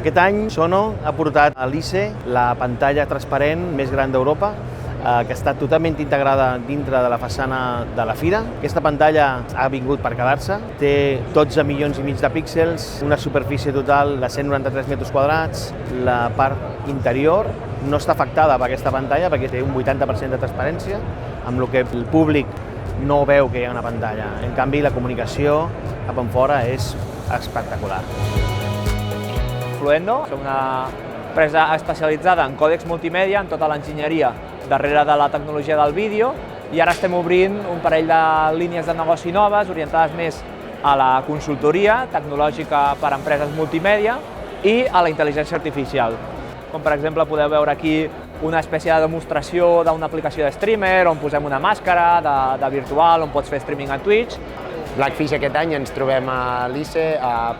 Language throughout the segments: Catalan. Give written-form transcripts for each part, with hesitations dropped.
Aquest any Sono ha portat a l'ICE la pantalla transparent més gran d'Europa, que està totalment integrada dintre de la façana de la fira. Aquesta pantalla ha vingut per quedar-se, té 12 milions i mig de píxels, una superfície total de 193 metres quadrats. La part interior no està afectada per aquesta pantalla perquè té un 80% de transparència, amb el que el públic no veu que hi ha una pantalla. En canvi, la comunicació cap enfora és espectacular. Fluendo, som una empresa especialitzada en còdecs multimèdia, en tota l'enginyeria darrere de la tecnologia del vídeo, i ara estem obrint un parell de línies de negoci noves orientades més a la consultoria tecnològica per a empreses multimèdia i a la intel·ligència artificial. Com per exemple podeu veure aquí una espècie de demostració d'una aplicació de streamer on posem una màscara de virtual on pots fer streaming a Twitch. Blackfish aquest any ens trobem a l'ICE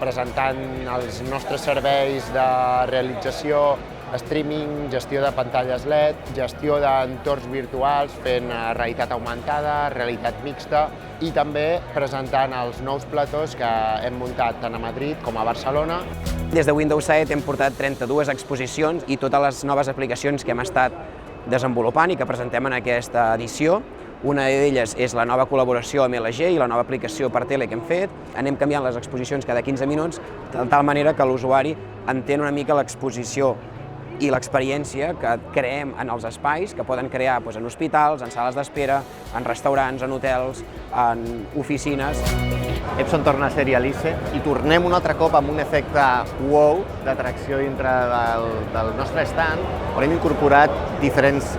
presentant els nostres serveis de realització, streaming, gestió de pantalles LED, gestió d'entorns virtuals fent realitat augmentada, realitat mixta i també presentant els nous platós que hem muntat tant a Madrid com a Barcelona. Des de Windows 7 hem portat 32 exposicions i totes les noves aplicacions que hem estat desenvolupant i que presentem en aquesta edició. Una d'elles és la nova col·laboració amb LG i la nova aplicació per tele que hem fet. Anem canviant les exposicions cada 15 minuts, de tal manera que l'usuari entén una mica l'exposició i l'experiència que creem en els espais, que poden crear en hospitals, en sales d'espera, en restaurants, en hotels, en oficines. Epson torna a ser-hi a l'ICE i tornem un altre cop amb un efecte wow d'atracció dintre del nostre stand, on hem incorporat diferents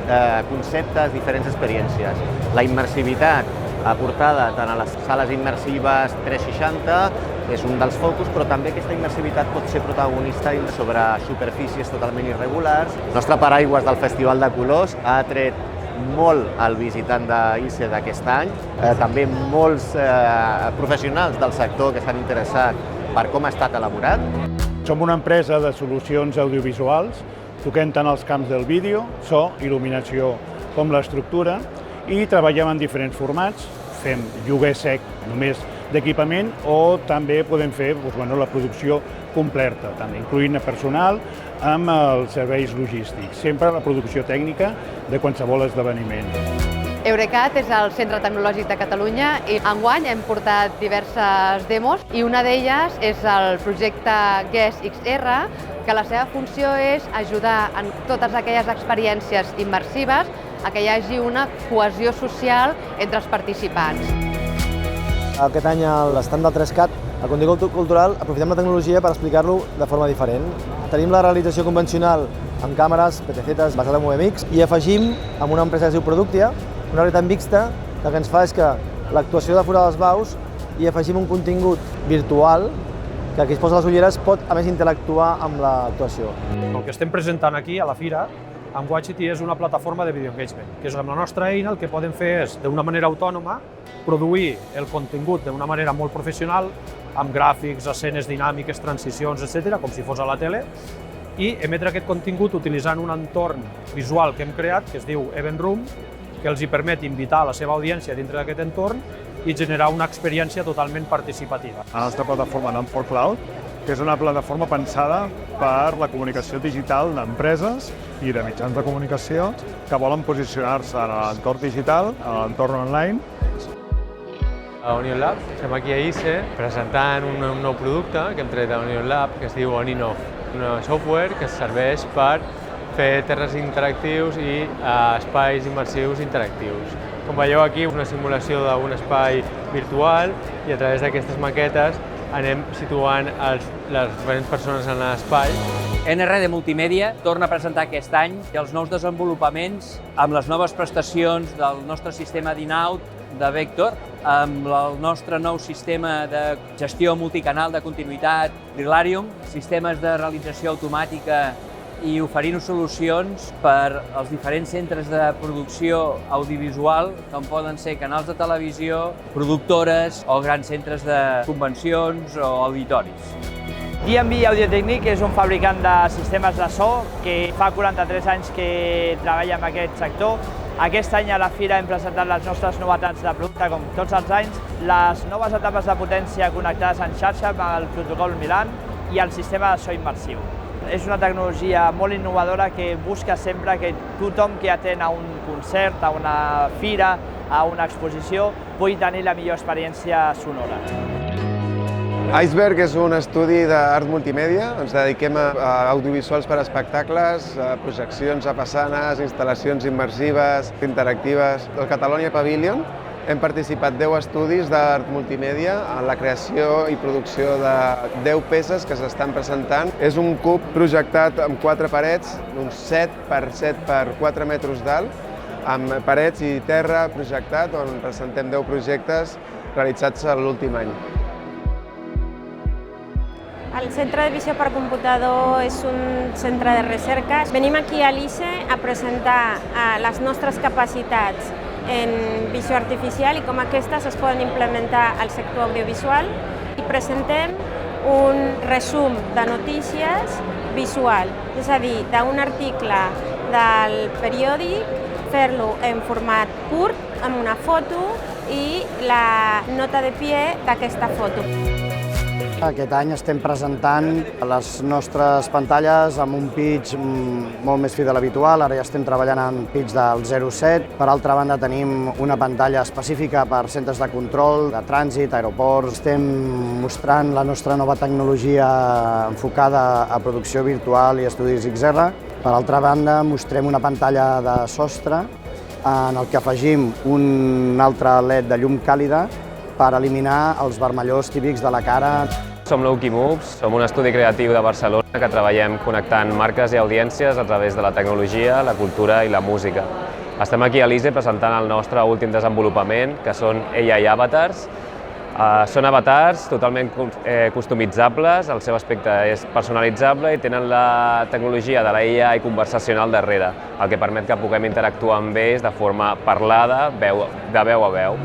conceptes, diferents experiències. La immersivitat aportada tant a les sales immersives 360 és un dels focus, però també aquesta immersivitat pot ser protagonista sobre superfícies totalment irregulars. El nostre paraigües del Festival de Colors ha atret molt al visitant d'ICE d'aquest any, també molts professionals del sector que s'han interessat per com ha estat elaborat. Som una empresa de solucions audiovisuals, toquem tant els camps del vídeo, so, il·luminació com l'estructura, i treballem en diferents formats, fem lloguer sec només d'equipament o també podem fer la producció completa, també incloent personal amb els serveis logístics, sempre la producció tècnica de qualsevol esdeveniment. Eurecat és el centre tecnològic de Catalunya i enguany hem portat diverses demos i una d'elles és el projecte GES XR, que la seva funció és ajudar en totes aquelles experiències immersives a que hi hagi una cohesió social entre els participants. Aquest any a l'estand del 3CAT, al contingut cultural, aprofitem la tecnologia per explicar-lo de forma diferent. Tenim la realització convencional amb càmeres, PTZs, basada en UMX, i afegim amb una empresa que es diu Productia, una realitat mixta, que el que ens fa és que l'actuació de fora dels baus i afegim un contingut virtual que qui es posa les ulleres pot, a més, interactuar amb l'actuació. El que estem presentant aquí a la fira, amb Watchity, és una plataforma de video engagement, que és amb la nostra eina el que podem fer és, d'una manera autònoma, produir el contingut d'una manera molt professional, amb gràfics, escenes dinàmiques, transicions, etc., com si fos a la tele, i emetre aquest contingut utilitzant un entorn visual que hem creat, que es diu Event Room, que els hi permet invitar a la seva audiència dintre d'aquest entorn i generar una experiència totalment participativa. La nostra plataforma None4Cloud, que és una plataforma pensada per la comunicació digital d'empreses i de mitjans de comunicació que volen posicionar-se en l'entorn digital, en l'entorn online. A Onion Lab, estem aquí a ICE presentant un nou producte que hem tret a Onion Lab que es diu On-in-Off, un software que serveix per fer terres interactius i espais immersius interactius. Com veieu aquí, és una simulació d'un espai virtual i a través d'aquestes maquetes anem situant les diferents persones en l'espai. NRD Multimèdia torna a presentar aquest any els nous desenvolupaments amb les noves prestacions del nostre sistema d'in-out de Vector, amb el nostre nou sistema de gestió multicanal de continuïtat Rilarium, sistemes de realització automàtica i oferint solucions per als diferents centres de producció audiovisual, com poden ser canals de televisió, productores o grans centres de convencions o auditoris. D&B Audiotècnic és un fabricant de sistemes de so que fa 43 anys que treballa en aquest sector. Aquest any a la fira hem presentat les nostres novetats de producte, com tots els anys, les noves etapes de potència connectades en xarxa amb el protocol Milan i el sistema de so immersiu. És una tecnologia molt innovadora que busca sempre que tothom que atén a un concert, a una fira, a una exposició, pugui tenir la millor experiència sonora. Iceberg és un estudi d'art multimèdia. Ens dediquem a audiovisuals per a espectacles, a projeccions a façanes, instal·lacions immersives, interactives. Al Catalonia Pavilion hem participat 10 estudis d'art multimèdia en la creació i producció de 10 peces que s'estan presentant. És un cub projectat amb 4 parets, uns 7 per 7 per 4 metres d'alt, amb parets i terra projectat, on presentem 10 projectes realitzats l'últim any. El Centre de Visió per Computador és un centre de recerca. Venim aquí a l'ICE a presentar les nostres capacitats en visió artificial i com aquestes es poden implementar al sector audiovisual. I presentem un resum de notícies visual, és a dir, d'un article del periòdic, fer-lo en format curt, amb una foto i la nota de pie d'aquesta foto. Aquest any estem presentant les nostres pantalles amb un pitch molt més fi de l'habitual, ara ja estem treballant en pitch del 0,7. Per altra banda tenim una pantalla específica per centres de control, de trànsit, aeroports. Estem mostrant la nostra nova tecnologia enfocada a producció virtual i estudis XR. Per altra banda mostrem una pantalla de sostre en el que afegim un altre LED de llum càlida per eliminar els vermellors típics de la cara. Som Loki Moves, som un estudi creatiu de Barcelona que treballem connectant marques i audiències a través de la tecnologia, la cultura i la música. Estem aquí a l'ICE presentant el nostre últim desenvolupament, que són AI Avatars. Són avatars totalment customitzables, el seu aspecte és personalitzable i tenen la tecnologia de la AI conversacional darrere, el que permet que puguem interactuar amb ells de forma parlada, de veu a veu.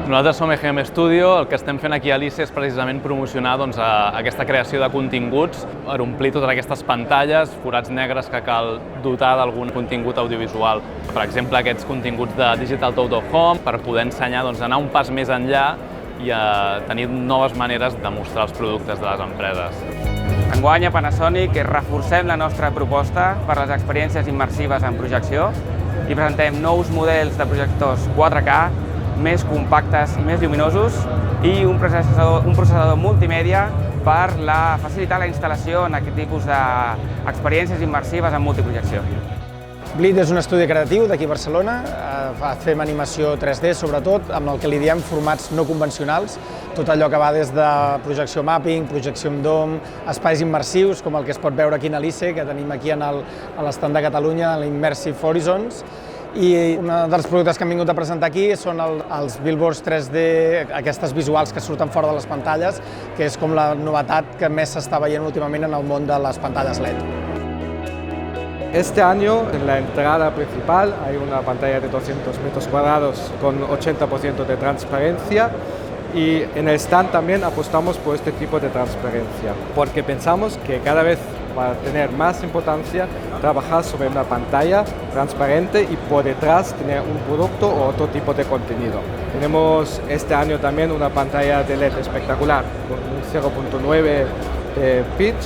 Nosaltres som EGM Studio, el que estem fent aquí a l'ICE és precisament promocionar aquesta creació de continguts per omplir totes aquestes pantalles, forats negres que cal dotar d'algun contingut audiovisual. Per exemple, aquests continguts de Digital Out of Home, per poder ensenyar, anar un pas més enllà i tenir noves maneres de mostrar els productes de les empreses. Enguany a Panasonic reforcem la nostra proposta per les experiències immersives en projecció i presentem nous models de projectors 4K més compactes i més lluminosos i un processador multimèdia per facilitar la instal·lació en aquest tipus d'experiències immersives en multiprojecció. Blid és un estudi creatiu d'aquí a Barcelona, fem animació 3D sobretot, amb el que li diem formats no convencionals, tot allò que va des de projecció mapping, projecció amb dom, espais immersius com el que es pot veure aquí a l'ICE, que tenim aquí a l'estand de Catalunya, l'Immersive Horizons. I un dels productes que hem vingut a presentar aquí són els billboards 3D, aquestes visuals que surten fora de les pantalles, que és com la novetat que més s'està veient últimament en el món de les pantalles LED. Este año en la entrada principal hay una pantalla de 200 metros cuadrados con 80% de transparencia y en el stand también apostamos por este tipo de transparencia porque pensamos que cada vez va a tener más importancia trabajar sobre una pantalla transparente y por detrás tener un producto o otro tipo de contenido. Tenemos este año también una pantalla de LED espectacular con un 0.9 de pitch